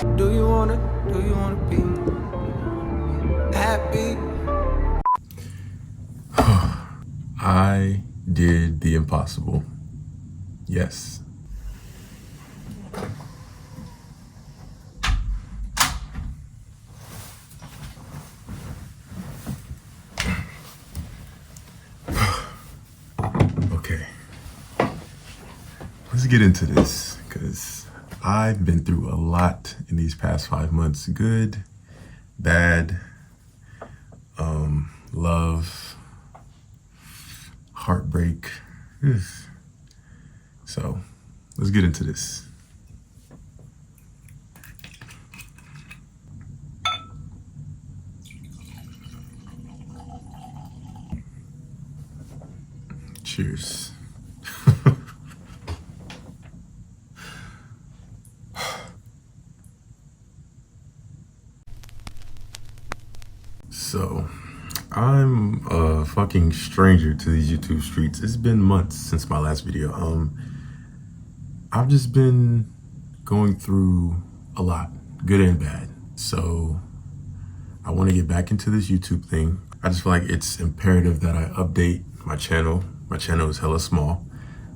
Do you wanna be happy? I did the impossible. Yes. Okay. Let's get into this because I've been through a lot in these past 5 months. Good, bad, love, heartbreak. So let's get into this. Cheers. So, I'm a fucking stranger to these YouTube streets. It's been months since my last video. I've just been going through a lot, good and bad. So, I want to get back into this YouTube thing. I just feel like it's imperative that I update my channel. My channel is hella small,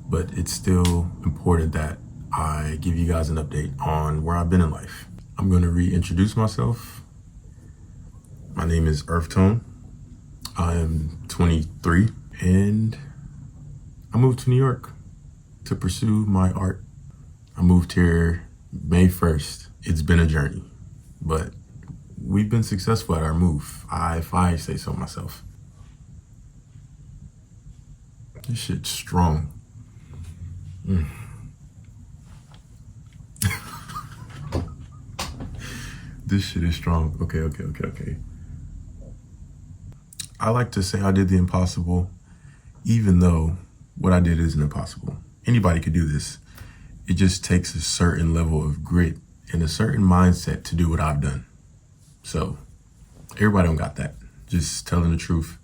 but it's still important that I give you guys an update on where I've been in life. I'm going to reintroduce myself. My name is Earthtone. I am 23 and I moved to New York to pursue my art. I moved here May 1st. It's been a journey, but we've been successful at our move. If I say so myself. This shit's strong. This shit is strong. Okay. I like to say I did the impossible, even though what I did isn't impossible. Anybody could do this. It just takes a certain level of grit and a certain mindset to do what I've done. So everybody don't got that. Just telling the truth.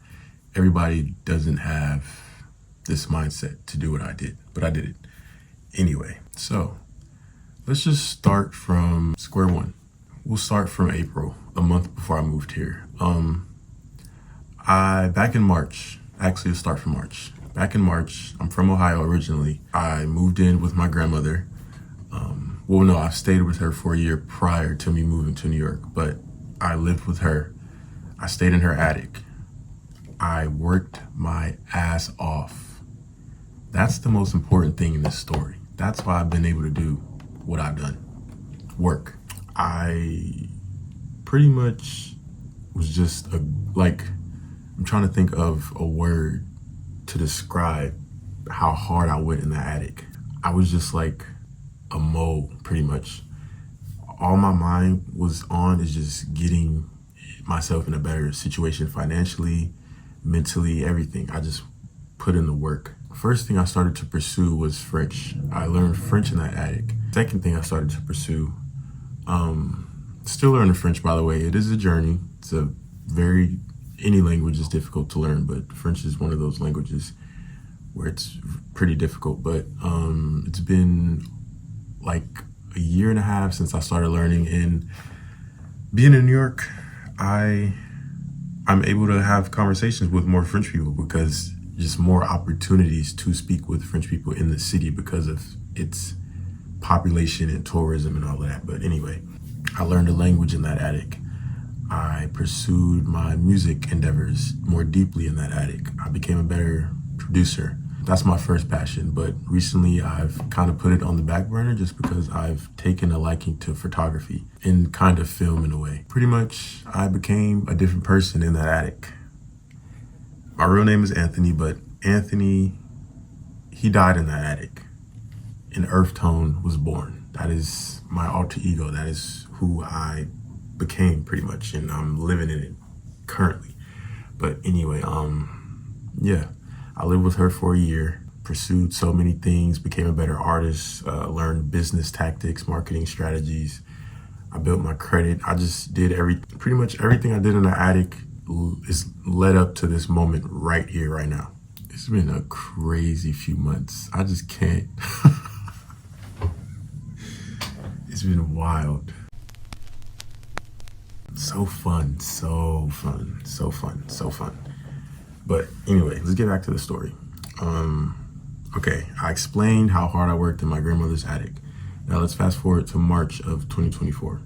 Everybody doesn't have this mindset to do what I did, but I did it anyway. So let's just start from square one. We'll start from April, a month before I moved here. Back in March, actually it'll start from March. Back in March, I'm from Ohio originally. I moved in with my grandmother. I stayed with her for a year prior to me moving to New York, but I lived with her. I stayed in her attic. I worked my ass off. That's the most important thing in this story. That's why I've been able to do what I've done. Work. I pretty much was just I'm trying to think of a word to describe how hard I went in the attic. I was just like a mole, pretty much. All my mind was on is just getting myself in a better situation financially, mentally, everything. I just put in the work. First thing I started to pursue was French. I learned French in that attic. Second thing I started to pursue, still learning French, by the way. It is a journey. Any language is difficult to learn, but French is one of those languages where it's pretty difficult. But it's been like a year and a half since I started learning, and being in New York, I'm able to have conversations with more French people because just more opportunities to speak with French people in the city because of its population and tourism and all of that. But anyway, I learned a language in that attic. I pursued my music endeavors more deeply in that attic. I became a better producer. That's my first passion, but recently I've kind of put it on the back burner just because I've taken a liking to photography and kind of film in a way. Pretty much, I became a different person in that attic. My real name is Anthony, but Anthony, he died in that attic. And Earthtone was born. That is my alter ego. That is who I became pretty much, and I'm living in it currently. But anyway, I lived with her for a year, pursued so many things, became a better artist, learned business tactics, marketing strategies. I built my credit. I just did pretty much everything I did in the attic is led up to this moment right here, right now. It's been a crazy few months. I just can't. It's been wild. So fun, so fun, so fun, so fun. But anyway, let's get back to the story. Okay, I explained how hard I worked in my grandmother's attic. Now let's fast forward to March of 2024.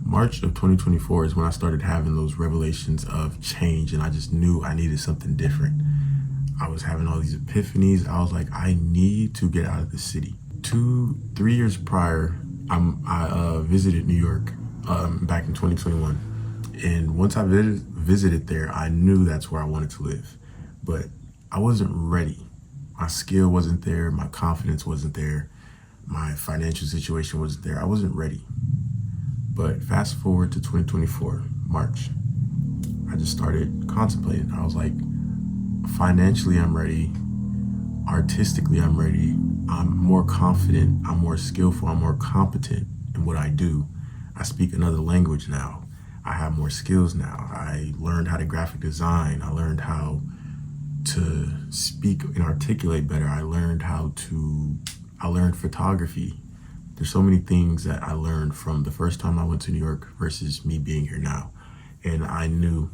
March of 2024 is when I started having those revelations of change, and I just knew I needed something different. I was having all these epiphanies. I was like, I need to get out of the city. 3 years prior, I visited New York back in 2021. And once I visited there, I knew that's where I wanted to live. But I wasn't ready. My skill wasn't there. My confidence wasn't there. My financial situation wasn't there. I wasn't ready. But fast forward to 2024, March, I just started contemplating. I was like, financially, I'm ready. Artistically, I'm ready. I'm more confident. I'm more skillful. I'm more competent in what I do. I speak another language now. I have more skills now. I learned how to graphic design. I learned how to speak and articulate better. I learned photography. There's so many things that I learned from the first time I went to New York versus me being here now. And I knew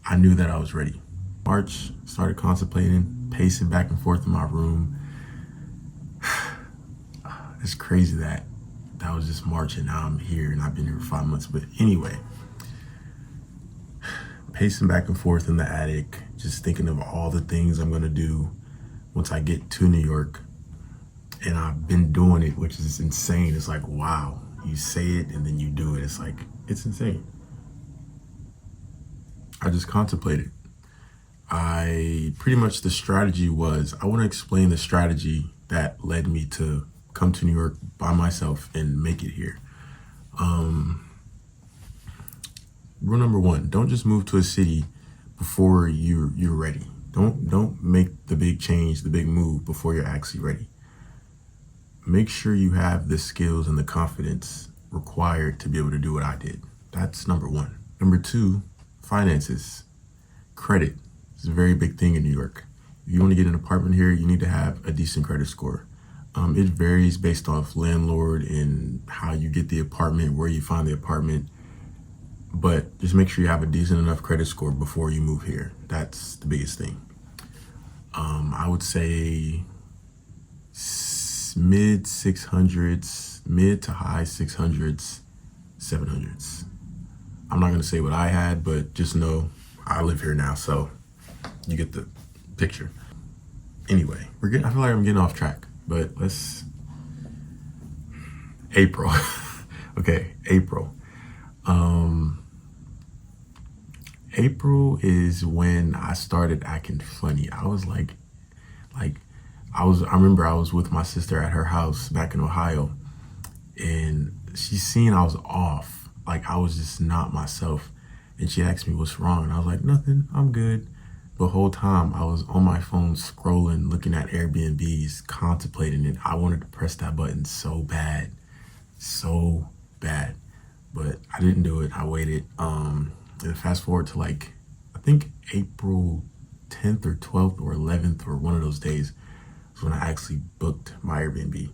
that I was ready. March, started contemplating, pacing back and forth in my room. It's crazy that was just March and now I'm here and I've been here for 5 months. But anyway, pacing back and forth in the attic, just thinking of all the things I'm gonna do once I get to New York. And I've been doing it, which is insane. It's like, wow, you say it and then you do it. It's like, it's insane. I just contemplated. The strategy was, I want to explain the strategy that led me to come to New York by myself and make it here. Rule number one, don't just move to a city before you're ready. Don't make the big change, the big move before you're actually ready. Make sure you have the skills and the confidence required to be able to do what I did. That's number one. Number two, finances. Credit is a very big thing in New York. If you want to get an apartment here, you need to have a decent credit score. It varies based off landlord and how you get the apartment, where you find the apartment. But just make sure you have a decent enough credit score before you move here. That's the biggest thing. I would say mid 600s, mid to high 600s, 700s. I'm not going to say what I had, but just know I live here now, so you get the picture. Anyway, I feel like I'm getting off track, but April. Okay, April. April is when I started acting funny. I was I remember I was with my sister at her house back in Ohio, and she seen I was off. Like, I was just not myself. And she asked me what's wrong. And I was like, nothing, I'm good. The whole time I was on my phone scrolling, looking at Airbnbs, contemplating it. I wanted to press that button so bad. But I didn't do it. I waited. And fast forward to I think April 10th or 12th or 11th or one of those days was when I actually booked my Airbnb. And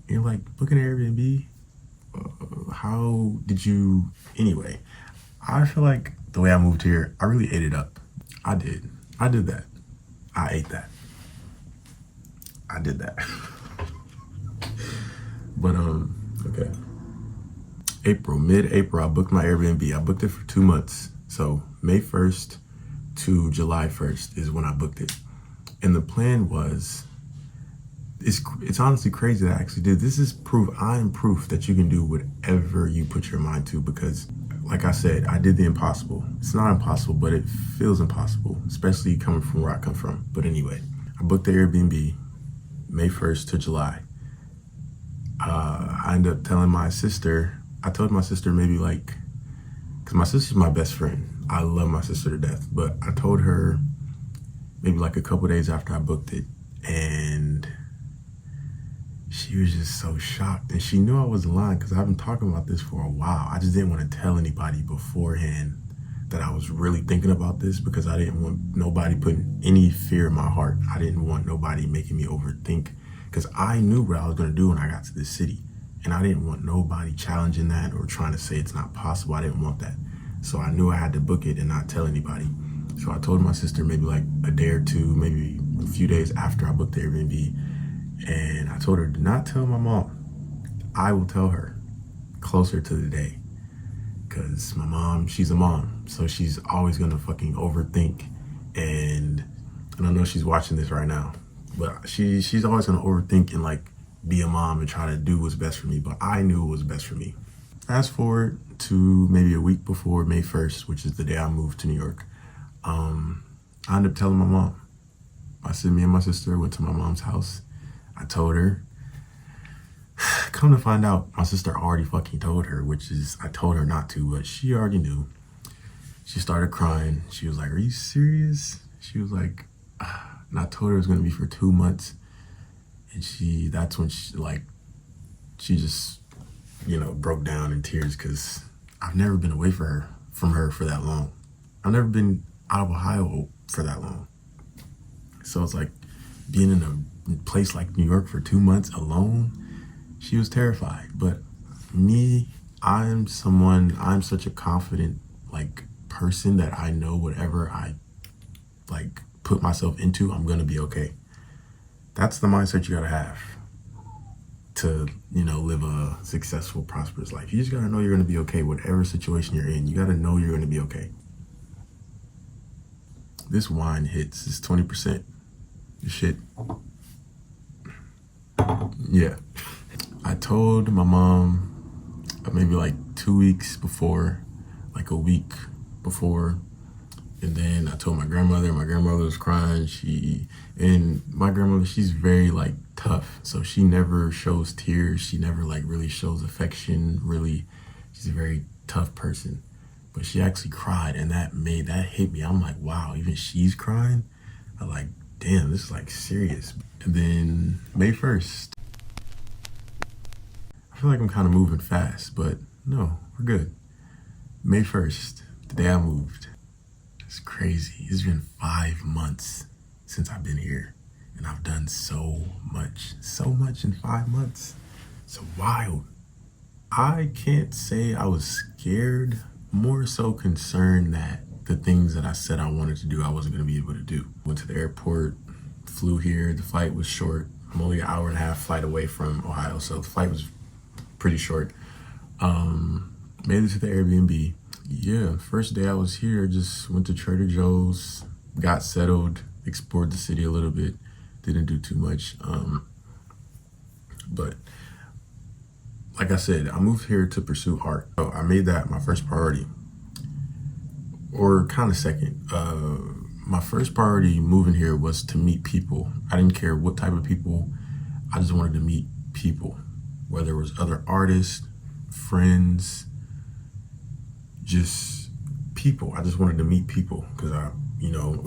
you're like, booking an Airbnb? How did you? Anyway, I feel like the way I moved here, I really ate it up. I did that. I ate that. I did that. But okay. Mid-April, I booked my Airbnb. I booked it for 2 months. So May 1st to July 1st is when I booked it. And the plan was, it's honestly crazy that I actually did. This is proof. I am proof that you can do whatever you put your mind to, because like I said, I did the impossible. It's not impossible, but it feels impossible, especially coming from where I come from. But anyway, I booked the Airbnb May 1st to July. I ended up telling my sister, because my sister's my best friend. I love my sister to death, but I told her maybe a couple days after I booked it, and she was just so shocked. And she knew I was lying because I've been talking about this for a while. I just didn't want to tell anybody beforehand that I was really thinking about this, because I didn't want nobody putting any fear in my heart. I didn't want nobody making me overthink, because I knew what I was going to do when I got to this city. And I didn't want nobody challenging that or trying to say it's not possible. I didn't want that. So I knew I had to book it and not tell anybody. So I told my sister maybe like a day or two, maybe a few days after I booked the Airbnb. And I told her, do not tell my mom. I will tell her closer to the day. Because my mom, she's a mom. So she's always going to fucking overthink. And I know she's watching this right now. But she's always going to overthink and like be a mom and try to do what's best for me. But I knew what was best for me. Fast forward to maybe a week before May 1st, which is the day I moved to New York. I ended up telling my mom. Me and my sister went to my mom's house. I told her. Come to find out, my sister already fucking told her, which is, I told her not to, but she already knew. She started crying. She was like, are you serious? She was like, and I told her it was going to be for 2 months. And that's when she just, broke down in tears because I've never been away from her for that long. I've never been out of Ohio for that long. So it's like being in a place like New York for 2 months alone. She was terrified. But me, I'm such a confident person that I know whatever I put myself into, I'm gonna be okay. That's the mindset you gotta have to, live a successful, prosperous life. You just gotta know you're gonna be okay, whatever situation you're in. You gotta know you're gonna be okay. This wine hits, it's 20%. Shit. Yeah. I told my mom maybe 2 weeks before, a week before. And then I told my grandmother. My grandmother was crying. My grandmother, she's very tough. So she never shows tears. She never really shows affection. Really, she's a very tough person. But she actually cried, and that hit me. I'm like, wow, even she's crying. I'm damn, this is serious. And then May 1st, I feel like I'm kind of moving fast, but no, we're good. May 1st, the day I moved. It's crazy. It's been 5 months since I've been here, and I've done so much in 5 months. It's wild. I can't say I was scared, more so concerned that the things that I said I wanted to do, I wasn't going to be able to do. Went to the airport, flew here. The flight was short. I'm only an hour and a half flight away from Ohio, so the flight was pretty short. Made it to the Airbnb. Yeah, first day I was here, just went to Trader Joe's, got settled, explored the city a little bit, didn't do too much. But like I said, I moved here to pursue art. So I made that my first priority, or kind of second. My first priority moving here was to meet people. I didn't care what type of people. I just wanted to meet people, whether it was other artists, friends, just people. I just wanted to meet people because a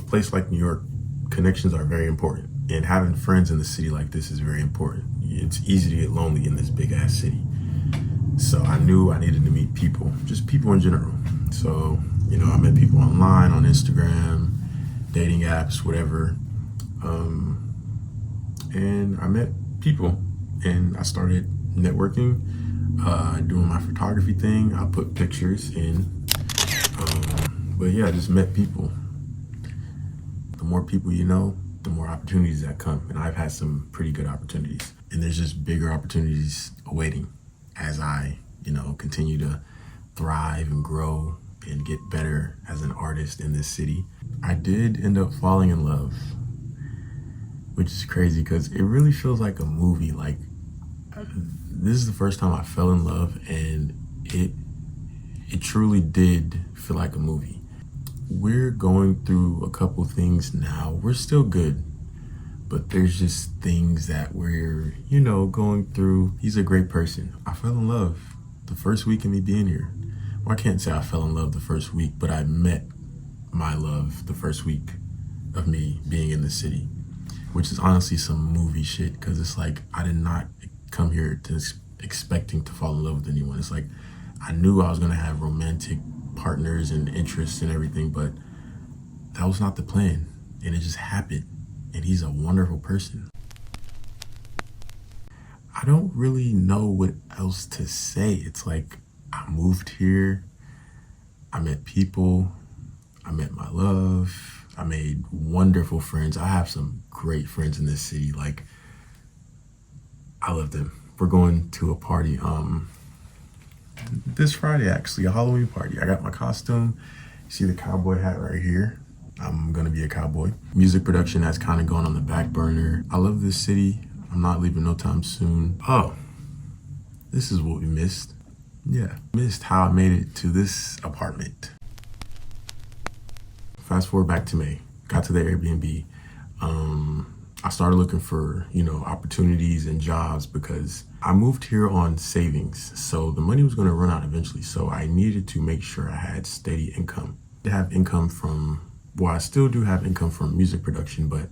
place like New York, connections are very important. And having friends in the city like this is very important. It's easy to get lonely in this big ass city. So I knew I needed to meet people, just people in general. So, I met people online, on Instagram, dating apps, whatever. And I met people and I started networking, doing my photography thing. I put pictures in. But yeah, I just met people. The more people you know, the more opportunities that come. And I've had some pretty good opportunities. And there's just bigger opportunities awaiting as I, continue to thrive and grow and get better as an artist in this city. I did end up falling in love, which is crazy because it really feels like a movie. This is the first time I fell in love, and it truly did feel like a movie. We're going through a couple things now. We're still good, but there's just things that we're, going through. He's a great person. I fell in love the first week of me being here. Well, I can't say I fell in love the first week, but I met my love the first week of me being in the city, which is honestly some movie shit because it's I did not come here expecting to fall in love with anyone. It's I knew I was going to have romantic partners and interests and everything, but that was not the plan, and it just happened. And he's a wonderful person. I don't really know what else to say. It's I moved here. I met people, I met my love, I made wonderful friends. I have some great friends in this city. Like, I love them. We're going to a party this Friday, actually, a Halloween party. I got my costume. You see the cowboy hat right here. I'm gonna be a cowboy. Music production has kind of gone on the back burner. I love this city. I'm not leaving no time soon. Oh, this is what we missed. Yeah, missed how I made it to this apartment. Fast forward back to May, got to the Airbnb. I started looking for, opportunities and jobs because I moved here on savings. So the money was going to run out eventually. So I needed to make sure I had steady income. I have income from, I still do have income from music production, but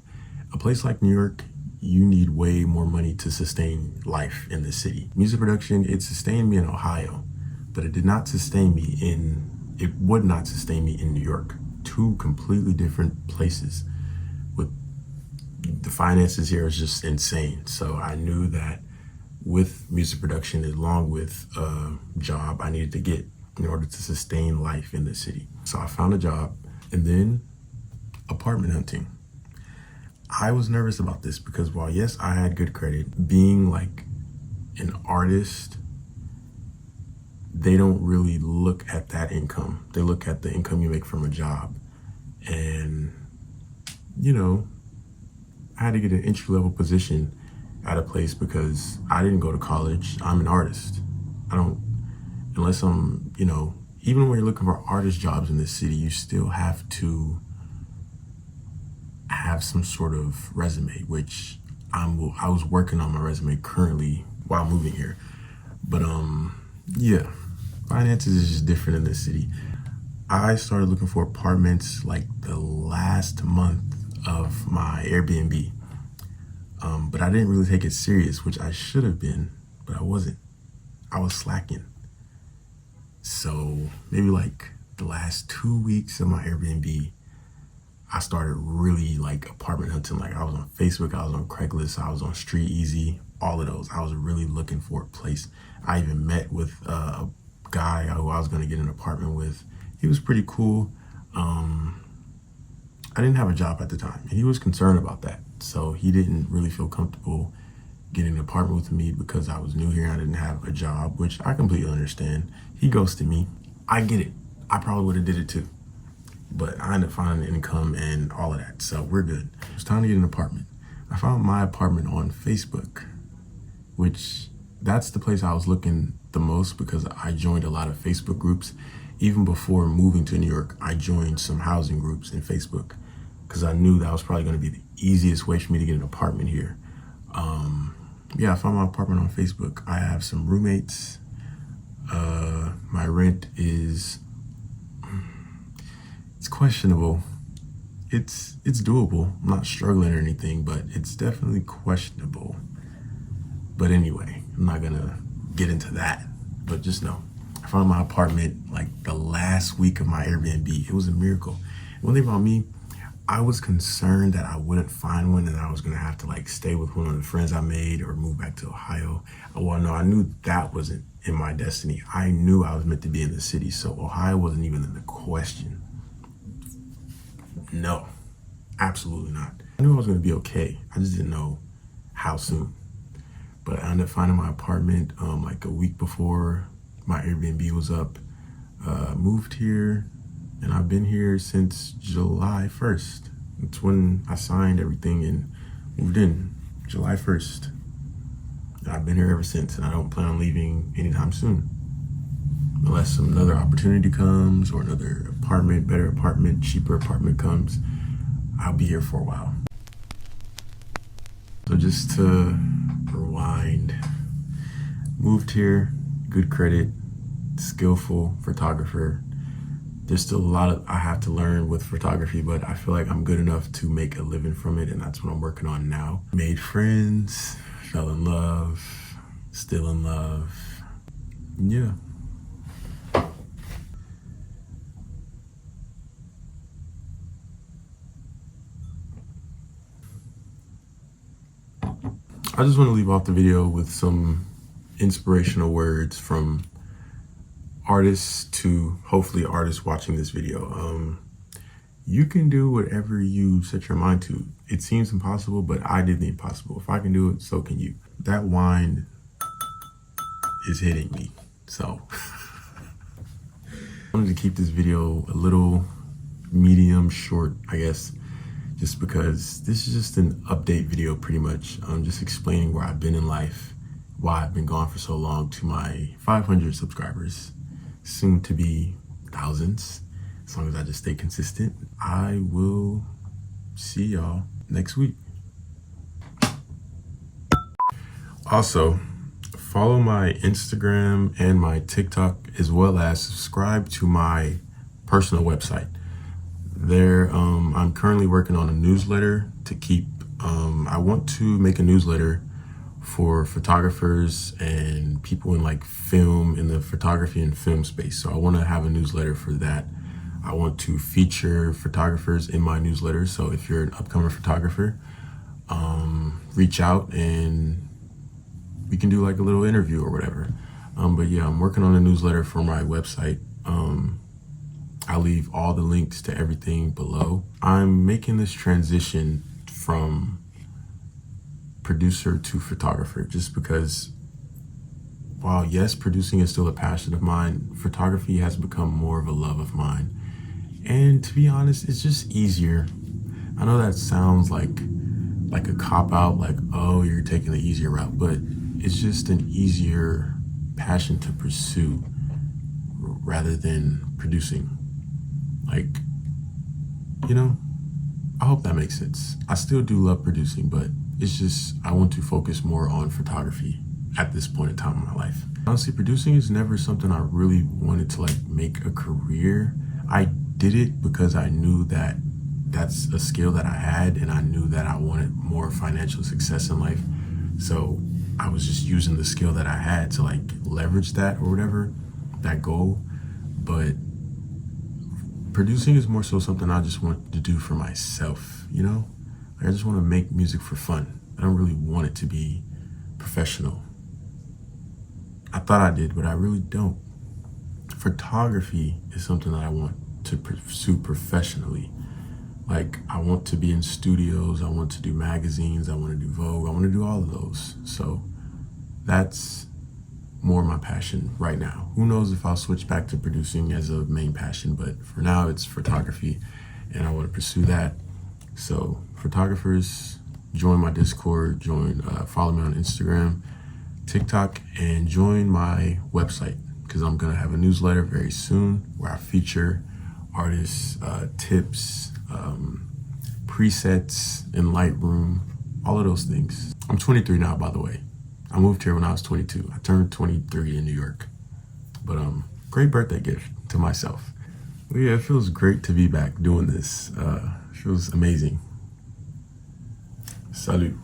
a place like New York, you need way more money to sustain life in the city. Music production, it sustained me in Ohio, but it would not sustain me in New York. Two completely different places. With the finances here is just insane. So I knew that with music production, along with a job I needed to get in order to sustain life in the city. So I found a job and then apartment hunting. I was nervous about this because while yes, I had good credit, being like an artist, they don't really look at that income. They look at the income you make from a job. And, I had to get an entry-level position at a place because I didn't go to college. I'm an artist. Unless I'm, even when you're looking for artist jobs in this city, you still have to have some sort of resume, which I was working on my resume currently while moving here. But yeah, finances is just different in this city. I started looking for apartments like the last month of my Airbnb. But I didn't really take it serious, which I should have been, but I wasn't. I was slacking. So maybe like the last 2 weeks of my Airbnb, I started really like apartment hunting. Like I was on Facebook, I was on Craigslist, I was on Street Easy, all of those. I was really looking for a place. I even met with a guy who I was gonna get an apartment with. He was pretty cool. I didn't have a job at the time, and he was concerned about that. So he didn't really feel comfortable getting an apartment with me because I was new here and I didn't have a job, which I completely understand. He ghosted me. I get it. I probably would have did it too. But I ended up finding an income and all of that, so we're good. It was time to get an apartment. I found my apartment on Facebook, which that's the place I was looking the most because I joined a lot of Facebook groups. Even before moving to New York, I joined some housing groups in Facebook because I knew that was probably going to be the easiest way for me to get an apartment here. I found my apartment on Facebook. I have some roommates. My rent is, it's questionable. It's doable. I'm not struggling or anything, but it's definitely questionable. But anyway, I'm not gonna get into that, but just know I found my apartment like the last week of my Airbnb. It was a miracle. One thing about me, I was concerned that I wouldn't find one and I was gonna have to like stay with one of the friends I made or move back to Ohio. Well, no, I knew that wasn't in my destiny. I knew I was meant to be in the city, so Ohio wasn't even in the question. No, absolutely not. I knew I was gonna be okay. I just didn't know how soon. But I ended up finding my apartment like a week before my Airbnb was up. Moved here, and I've been here since July 1st. It's when I signed everything and moved in, July 1st. I've been here ever since, and I don't plan on leaving anytime soon. Unless another opportunity comes or another apartment, better apartment, cheaper apartment comes, I'll be here for a while. So just to rewind, moved here, good credit, skillful photographer. There's still a lot I have to learn with photography, but I feel like I'm good enough to make a living from it, and that's what I'm working on now. Made friends, fell in love, still in love. Yeah. I just want to leave off the video with some inspirational words from artists to hopefully artists watching this video. You can do whatever you set your mind to. It seems impossible, but I did the impossible. If I can do it, so can you. That wine is hitting me. So I wanted to keep this video a little medium short, I guess, just because this is just an update video pretty much. I'm just explaining where I've been in life, why I've been gone for so long, to my 500 subscribers, soon to be thousands. As long as I just stay consistent, I will see y'all next week. Also, follow my Instagram and my TikTok, as well as subscribe to my personal website. There, I'm currently working on a newsletter to keep, I want to make a newsletter for photographers and people in like film, in the photography and film space. So I want to have a newsletter for that. I want to feature photographers in my newsletter. So if you're an upcoming photographer, reach out and we can do like a little interview or whatever. But yeah, I'm working on a newsletter for my website. I'll leave all the links to everything below. I'm making this transition from producer to photographer just because while yes, producing is still a passion of mine, photography has become more of a love of mine. And to be honest, it's just easier. I know that sounds like a cop-out, like, oh, you're taking the easier route, but it's just an easier passion to pursue rather than producing. Like, you know, I hope that makes sense. I still do love producing, but it's just, I want to focus more on photography at this point in time in my life. Honestly, producing is never something I really wanted to like make a career. I did it because I knew that that's a skill that I had, and I knew that I wanted more financial success in life. So I was just using the skill that I had to like leverage that or whatever, that goal. But producing is more so something I just want to do for myself, you know? Like, I just want to make music for fun. I don't really want it to be professional. I thought I did, but I really don't. Photography is something that I want to pursue professionally. Like, I want to be in studios, I want to do magazines, I want to do Vogue, I want to do all of those. So that's more my passion right now. Who knows if I'll switch back to producing as a main passion, but for now it's photography and I want to pursue that. So photographers, join my Discord, follow me on Instagram, TikTok, and join my website because I'm gonna have a newsletter very soon where I feature artists, tips, presets in Lightroom, all of those things. I'm 23 now, by the way. I moved here when I was 22. I turned 23 in New York. But great birthday gift to myself. Well, yeah, it feels great to be back doing this. It feels amazing. Salute.